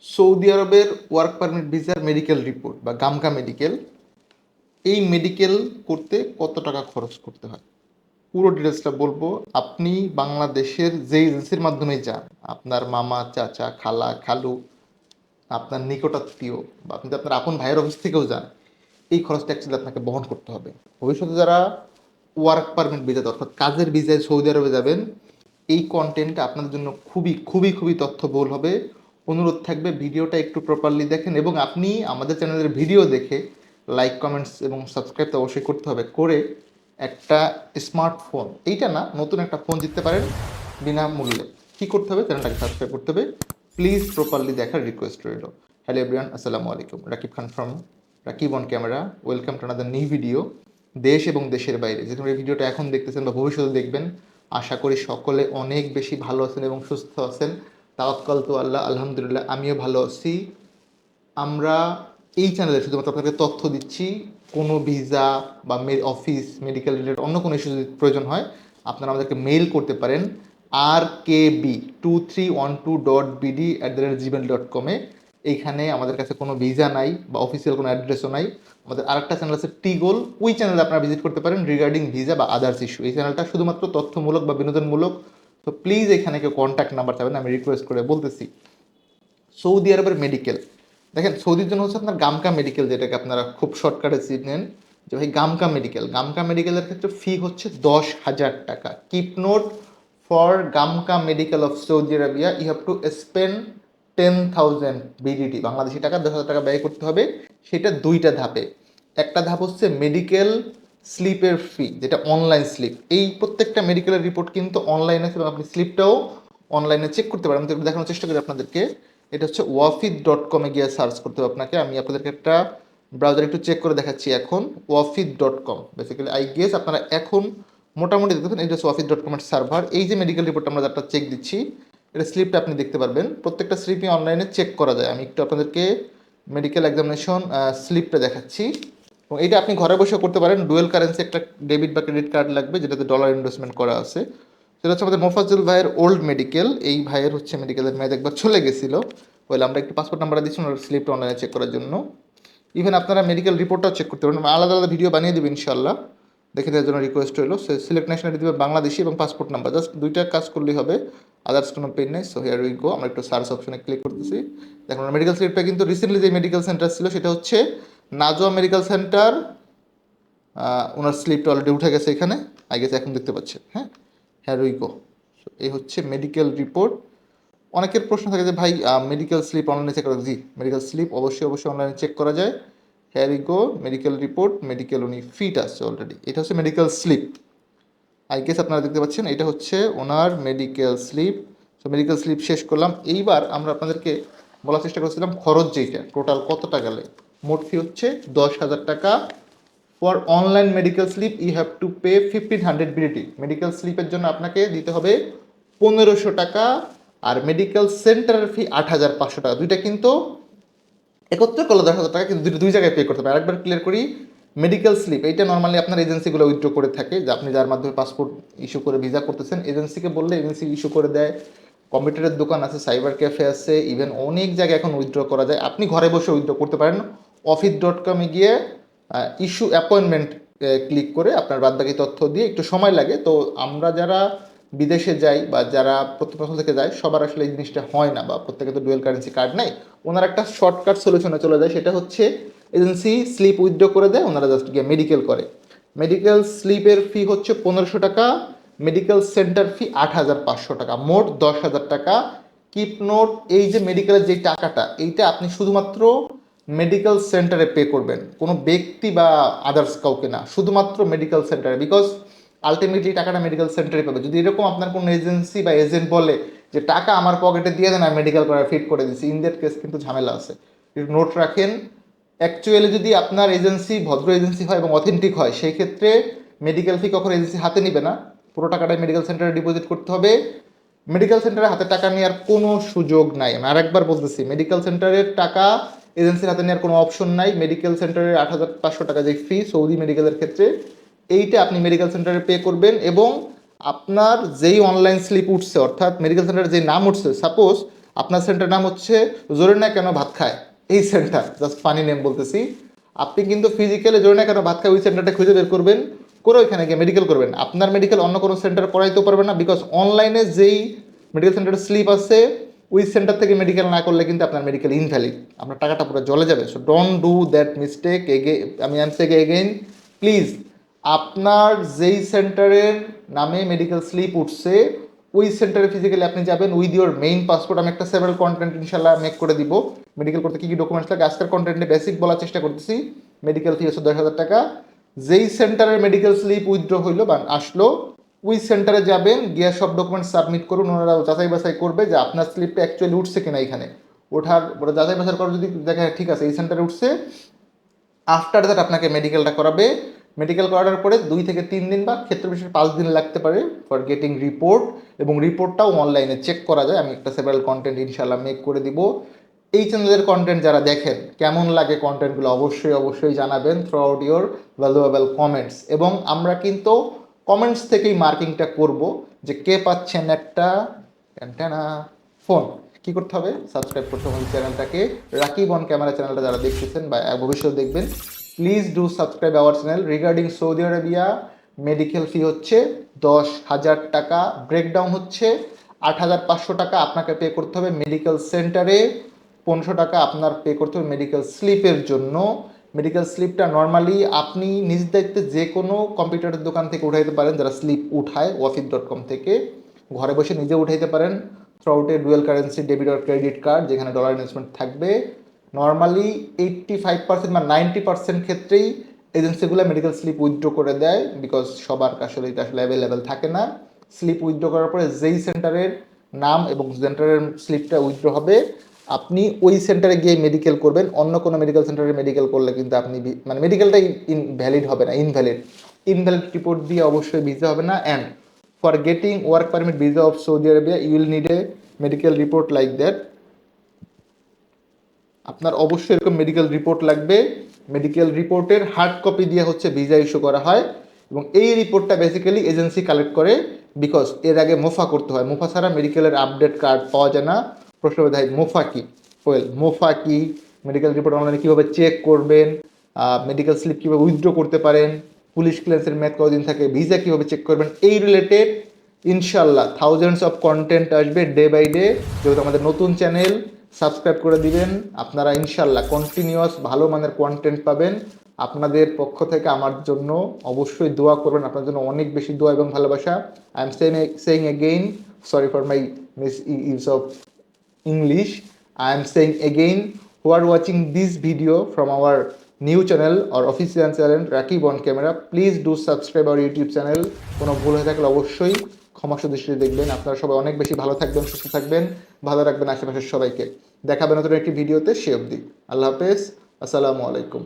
Saudi আরবের work permit ভিসার medical report বা গামকা মেডিকেল, এই মেডিকেল করতে কত টাকা খরচ করতে হয় পুরো ডিটেলসটা বলবো। আপনি বাংলাদেশের যে এজেন্সির মাধ্যমে যান, আপনার মামা চাচা খালা খালু, আপনার নিকটাত্মীয় বা আপনি আপনার আপন ভাইয়ের অফিস থেকেও যান, এই খরচটা অ্যাকচুয়ালি আপনাকে বহন করতে হবে। ভবিষ্যতে যারা ওয়ার্ক পারমিট ভিসাতে অর্থাৎ কাজের ভিসায় সৌদি আরবে যাবেন, এই কন্টেন্টটা আপনাদের জন্য খুবই খুবই খুবই তথ্যবহুল হবে। অনুরোধ থাকবে ভিডিওটা একটু প্রপারলি দেখেন এবং আপনি আমাদের চ্যানেলের ভিডিও দেখে লাইক কমেন্টস এবং সাবস্ক্রাইব তো অবশ্যই করতে হবে, করে একটা স্মার্টফোন, এইটা না নতুন একটা ফোন জিততে পারেন বিনামূল্যে। কী করতে হবে? চ্যানেলটাকে সাবস্ক্রাইব করতে হবে। প্লিজ প্রপারলি দেখার রিকোয়েস্ট রইল। হ্যালো এভরিওয়ান, আসসালামু আলাইকুম। Rakib Khan from Rakib on camera. Welcome to another new video. দেশ এবং দেশের বাইরে যে তোমরা এই ভিডিওটা এখন দেখতেছেন বা ভবিষ্যতে দেখবেন, আশা করি সকলে অনেক বেশি ভালো আছেন এবং সুস্থ আছেন। তাওয়াক্কাল তো আল্লাহ, আলহামদুলিল্লাহ আমিও ভালো আছি। আমরা এই চ্যানেলে শুধুমাত্র আপনাকে তথ্য দিচ্ছি। কোনো ভিসা বা অফিস মেডিকেল রিলেটেড অন্য কোনো ইস্যু যদি প্রয়োজন হয়, আপনারা আমাদেরকে মেইল করতে পারেন rkb2312.bd@gmail.com-এ। এইখানে আমাদের কাছে কোনো ভিসা নাই বা অফিসিয়াল কোনো অ্যাড্রেসও নাই। আমাদের আরেকটা চ্যানেল আছে টিগোল, ওই চ্যানেলে আপনারা ভিজিট করতে পারেন রিগার্ডিং ভিসা বা আদার্স ইস্যু। এই চ্যানেলটা শুধুমাত্র তথ্যমূলক বা বিনোদনমূলক। তো প্লিজ এখানে কেউ কন্ট্যাক্ট নাম্বার চাবেন, আমি রিকোয়েস্ট করে বলতেছি। সৌদি আরবের মেডিকেল, দেখেন সৌদির জন্য হচ্ছে আপনার গামকা মেডিকেল, যেটাকে আপনারা খুব শর্টকাটে চিনেন যে ভাই গামকা মেডিকেল। গামকা মেডিকেলের ক্ষেত্রে ফি হচ্ছে 10,000 টাকা। কিপ নোট, ফর গামকা medical of Saudi Arabia you have to spend 10,000 BDT, Bangladeshi টাকা 10,000 টাকা ব্যয় করতে হবে। সেটা দুইটা ধাপে। একটা ধাপ হচ্ছে মেডিকেল স্লিপের ফি, যেটা অনলাইন স্লিপ। এই প্রত্যেকটা মেডিকেলের রিপোর্ট কিন্তু অনলাইনে আছে এবং আপনি স্লিপটাও অনলাইনে চেক করতে পারেন। আমি দেখানোর চেষ্টা করি আপনাদেরকে। এটা হচ্ছে ওয়াফিদ.com-এ গিয়ে সার্চ করতে হবে আপনাকে। আমি আপনাদেরকে একটা ব্রাউজার একটু চেক করে দেখাচ্ছি এখন। ওয়াফিদ.com, বেসিক্যালি আই গেস আপনারা এখন মোটামুটি দেখতে পাবেন। এটা হচ্ছে ওয়াফিদ.com-এর সার্ভার। এই যে মেডিকেল রিপোর্ট আমরা যারা চেক দিচ্ছি, এটা স্লিপটা আপনি দেখতে পারবেন। প্রত্যেকটা স্লিপই অনলাইনে চেক করা যায়। আমি একটু আপনাদেরকে মেডিকেল এক্সামিনেশন স্লিপটা দেখাচ্ছি এবং এইটা আপনি ঘরে বসে করতে পারেন। ডুয়েল কারেন্সি একটা ডেবিট বা ক্রেডিট কার্ড লাগবে, যেটাতে ডলার ইনভেস্টমেন্ট করা আছে। সেটা হচ্ছে আমাদের মোফাজ্জল ভাইয়ের ওল্ড মেডিকেল। এই ভাইয়ের হচ্ছে মেডিকেলের মেয়াদ একবার চলে গেছিলো, বলে আমরা একটু পাসপোর্ট নাম্বারটা দিচ্ছি ওনার স্লিপটা অনলাইনে চেক করার জন্য। ইভেন আপনারা মেডিকেল রিপোর্টটাও চেক করতে পারেন, আলাদা আলাদা ভিডিও বানিয়ে দেবে ইনশাল্লাহ। দেখে দেওয়ার জন্য রিকোয়েস্ট রইল। সিলেক্ট ন্যাশনালিটি দেবে বাংলাদেশি এবং পাসপোর্ট নাম্বার, জাস্ট দুইটা কাজ করলেই হবে, আদার্স কোনো পেন নেই। So here we go. আমরা একটু সার্চ অপশনে ক্লিক করতেছি। দেখুন মেডিকেল স্লিপটা কিন্তু রিসেন্টলি যে মেডিকেল সেন্টার ছিল সেটা হচ্ছে নাজোয়া মেডিকেল সেন্টার। ওনার স্লিপটা অলরেডি উঠে গেছে এখানে, আই গেছে এখন দেখতে পাচ্ছেন। হ্যাঁ, হিয়ার উই গো। এই হচ্ছে মেডিকেল রিপোর্ট। অনেকের প্রশ্ন থাকে যে ভাই মেডিকেল স্লিপ অনলাইনে চেক করা যায়? জি, মেডিকেল স্লিপ অবশ্যই অবশ্যই অনলাইনে চেক করা যায়। হেয়ার গো, মেডিকেল রিপোর্ট, মেডিকেল উনি ফিট আসছে অলরেডি। এটা হচ্ছে মেডিকেল স্লিপ, আই গেস আপনারা দেখতে পাচ্ছেন। এটা হচ্ছে ওনার medical slip. So medical slip শেষ করলাম। এইবার আমরা আপনাদেরকে বলার চেষ্টা করছিলাম খরচ যেটা টোটাল কতটা গেলে। মোট ফি হচ্ছে 10,000 টাকা। For online medical slip you have to pay 1,500 BDT. Medical স্লিপের জন্য আপনাকে দিতে হবে 1,500 টাকা। আর মেডিকেল সেন্টারের ফি 8,500 টাকা। দুইটা কিন্তু একত্রে করলে 10,000 টাকা, কিন্তু দুই জায়গায় পে করতে হবে। আরেকবার ক্লিয়ার করি, মেডিকেল স্লিপ এইটা নর্মালি আপনার এজেন্সিগুলো উইথড্র করে থাকে, যে আপনি যার মাধ্যমে পাসপোর্ট ইস্যু করে ভিসা করতেছেন, এজেন্সিকে বললে এজেন্সি ইস্যু করে দেয়। কম্পিউটারের দোকান আছে, সাইবার ক্যাফে আছে, ইভেন অনেক জায়গায় এখন উইথড্র করা যায়। আপনি ঘরে বসে উইথড্র করতে পারেন। অফিস.com-এ গিয়ে ইস্যু অ্যাপয়েন্টমেন্ট ক্লিক করে আপনার বাদবাকি তথ্য দিয়ে একটু সময় লাগে। তো আমরা যারা বিদেশে যাই বা যারা প্রথম থেকে যায়, সবার আসলে এই জিনিসটা হয় না, বা প্রত্যেকে তো ডুয়েল কারেন্সি কার্ড নেই। ওনারা একটা শর্টকাট সলিউশনে চলে যায়, সেটা হচ্ছে এজেন্সি স্লিপ উইথড্র করে দেয়, ওনারা জাস্ট গিয়ে মেডিকেল করে। মেডিকেল স্লিপের ফি হচ্ছে 1,500 টাকা, মেডিকেল সেন্টার ফি 8,500 টাকা, মোট 10,000 টাকা। কিপ নোট, এই যে মেডিকেলের যে টাকাটা, এইটা আপনি শুধুমাত্র মেডিকেল সেন্টারে পে করবেন, কোনো ব্যক্তি বা আদার্স কাউকে না, শুধুমাত্র মেডিকেল সেন্টারে। বিকজ আলটিমেটলি টাকাটা মেডিকেল সেন্টারে পাবে। যদি এরকম আপনার কোনো এজেন্সি বা এজেন্ট বলে যে টাকা আমার পকেটে দিয়ে দেন, আমি মেডিকেল করার ফিট করে দিচ্ছি, ইন দ্যাট কেস কিন্তু ঝামেলা আছে। একটু নোট রাখেন। অ্যাকচুয়ালি যদি আপনার এজেন্সি ভদ্র এজেন্সি হয় এবং অথেন্টিক হয়, সেই ক্ষেত্রে মেডিকেল ফি কখনো এজেন্সি হাতে নিবে না, পুরো টাকাটাই মেডিকেল সেন্টারে ডিপোজিট করতে হবে। মেডিকেল সেন্টারে হাতে টাকা নেওয়ার কোনো সুযোগ নাই। আমি আরেকবার বলতেছি, মেডিকেল সেন্টারের টাকা এজেন্সির হাতে নেওয়ার কোনো অপশন নাই। মেডিকেল সেন্টারের 8,500 টাকা যে ফি সৌদি মেডিকেলের ক্ষেত্রে, এইটা আপনি মেডিকেল সেন্টারে পে করবেন। এবং আপনার যেই অনলাইন স্লিপ উঠছে, অর্থাৎ মেডিকেল সেন্টারের যে নাম উঠছে, সাপোজ আপনার সেন্টার নাম হচ্ছে জোরে না কেন ভাত খায় এই সেন্টার, জাস্ট ফানি নেম বলতেছি। আপনি কিন্তু ফিজিক্যালি জোরে না কেন ভাত খায় ওই সেন্টারটা খুঁজে বের করবেন, করে ওইখানে গিয়ে মেডিকেল করবেন। আপনার মেডিকেল অন্য কোনো সেন্টার করাইতেও পারবেন না, বিকজ অনলাইনে যেই মেডিকেল সেন্টারের স্লিপ আছে ওই সেন্টার থেকে মেডিকেল না করলে কিন্তু আপনার মেডিকেল ইনভ্যালিড, আপনার টাকাটা পুরো জলে যাবে। So don't do that mistake আমি সেকে এগেইন, প্লিজ আপনার যেই সেন্টারের নামে মেডিকেল স্লিপ উঠছে ওই সেন্টারে ফিজিক্যালি আপনি যাবেন উইথ ইউর মেইন পাসপোর্ট। আমি একটা সেভারাল কন্টেন্ট ইনশাল্লাহ মেক করে দিব মেডিকেল করতে কী কী ডকুমেন্টস লাগে। আজকের কন্টেন্টে বেসিক বলার চেষ্টা করতেছি। মেডিকেল ফি হচ্ছে 10,000 টাকা। যেই সেন্টারের মেডিকেল স্লিপ উইথড্র হইলো বা আসলো ওই সেন্টারে যাবেন, গিয়ে সব ডকুমেন্টস সাবমিট করুন, ওনারা যাচাই বাছাই করবে যে আপনার স্লিপটা অ্যাকচুয়ালি উঠছে কিনা। এখানে ওঠার পরে যাচাই বাছাই করে যদি দেখে ঠিক আছে এই সেন্টারে উঠছে, আফটার দ্যাট আপনাকে মেডিকেলটা করাবে। মেডিকেল করানোর পরে 2 থেকে 3 দিন বা ক্ষেত্র বিশেষে 5 দিন লাগতে পারে ফর গেটিং রিপোর্ট, এবং রিপোর্টটাও অনলাইনে চেক করা যায়। আমি একটা সেভারাল কন্টেন্ট ইনশাল্লাহ মেক করে দিব। এই চ্যানেলের কন্টেন্ট যারা দেখেন কেমন লাগে কন্টেন্টগুলো অবশ্যই জানাবেন through out your valuable comments. এবং আমরা কিন্তু কমেন্টস থেকেই মার্কিংটা করব যে কে পাচ্ছেন একটা ফোন। কী করতে হবে? সাবস্ক্রাইব করতে হবে চ্যানেলটাকে। রাকিব অন ক্যামেরা চ্যানেলটা যারা দেখতেছেন বা ভবিষ্যতে দেখবেন, please do subscribe our channel. Regarding Saudi Arabia medical ফি হচ্ছে 10,000 টাকা, ব্রেকডাউন হচ্ছে 8,500 টাকা আপনাকে পে করতে হবে মেডিকেল সেন্টারে, 1500 টাকা আপনার পে করতে হবে মেডিকেল স্লিপের জন্য। মেডিকেল স্লিপটা নর্মালি আপনি নিজ দায়িত্বে যে কোনো কম্পিউটারের দোকান থেকে উঠাইতে পারেন, যারা স্লিপ উঠায় ওয়াফিদ.com থেকে ঘরে বসে নিজে উঠাইতে পারেন থ্রু আউট এ ডুয়েল কারেন্সি ডেবিট আর ক্রেডিট কার্ড, যেখানে ডলার ইনভেস্টমেন্ট থাকবে। নর্মালি 85% বা 90% ক্ষেত্রেই এজেন্সিগুলো মেডিকেল স্লিপ উইথড্র করে দেয়, বিকজ সবার আসলে এটা আসলে অ্যাভেলেবেল থাকে না। স্লিপ উইথড্র করার পরে যেই সেন্টারের নাম এবং সেন্টারের স্লিপটা উইথড্র হবে আপনি ওই সেন্টারে গিয়ে মেডিকেল করবেন। অন্য কোনো মেডিকেল সেন্টারে মেডিকেল করলে কিন্তু আপনি মানে মেডিকেলটাই ভ্যালিড হবে না, ইনভ্যালিড রিপোর্ট দিয়ে অবশ্যই ভিসা হবে না। And for getting work permit visa of Saudi Arabia you will need a medical report like that. আপনার অবশ্যই এরকম মেডিকেল রিপোর্ট লাগবে। মেডিকেল রিপোর্টের হার্ড কপি দিয়ে হচ্ছে ভিসা ইস্যু করা হয়, এবং এই রিপোর্টটা বেসিক্যালি এজেন্সি কালেক্ট করে, বিকজ এর আগে মোফা করতে হয়। মোফা ছাড়া মেডিকেলের আপডেট কার্ড পাওয়া যায় না। প্রশ্ন ভাই মোফা কি? মোফা কি, মেডিকেল রিপোর্ট অনলাইনে কীভাবে চেক করবেন, মেডিকেল স্লিপ কীভাবে উইথড্র করতে পারেন, পুলিশ ক্লিয়ারেন্সের মেয়াদ কতদিন থাকে, ভিসা কীভাবে চেক করবেন, এই রিলেটেড ইনশাল্লাহ থাউজেন্ডস অফ কন্টেন্ট আসবে ডে বাই ডে। যেহেতু আমাদের নতুন চ্যানেল, সাবস্ক্রাইব করে দিবেন। আপনারা ইনশাল্লাহ কন্টিনিউয়াস ভালো মানের কন্টেন্ট পাবেন। আপনাদের পক্ষ থেকে আমার জন্য অবশ্যই দোয়া করবেন, আপনার জন্য অনেক বেশি দোয়া এবং ভালোবাসা। I am saying again, sorry for my miss use of English. I am saying again, who are watching this video from our new channel or official channel Rakib on camera, please do subscribe our YouTube channel. কোনো ভুল হয়ে থাকলে অবশ্যই ক্ষমা সুদৃষ্টিতে দেখবেন। আপনারা সবাই অনেক বেশি ভালো থাকবেন, সুস্থ থাকবেন, ভালো রাখবেন আশেপাশের সবাইকে। দেখাবেন নতুন একটি ভিডিওতে, সে অবধি আল্লাহ হাফেজ, আসসালামু আলাইকুম।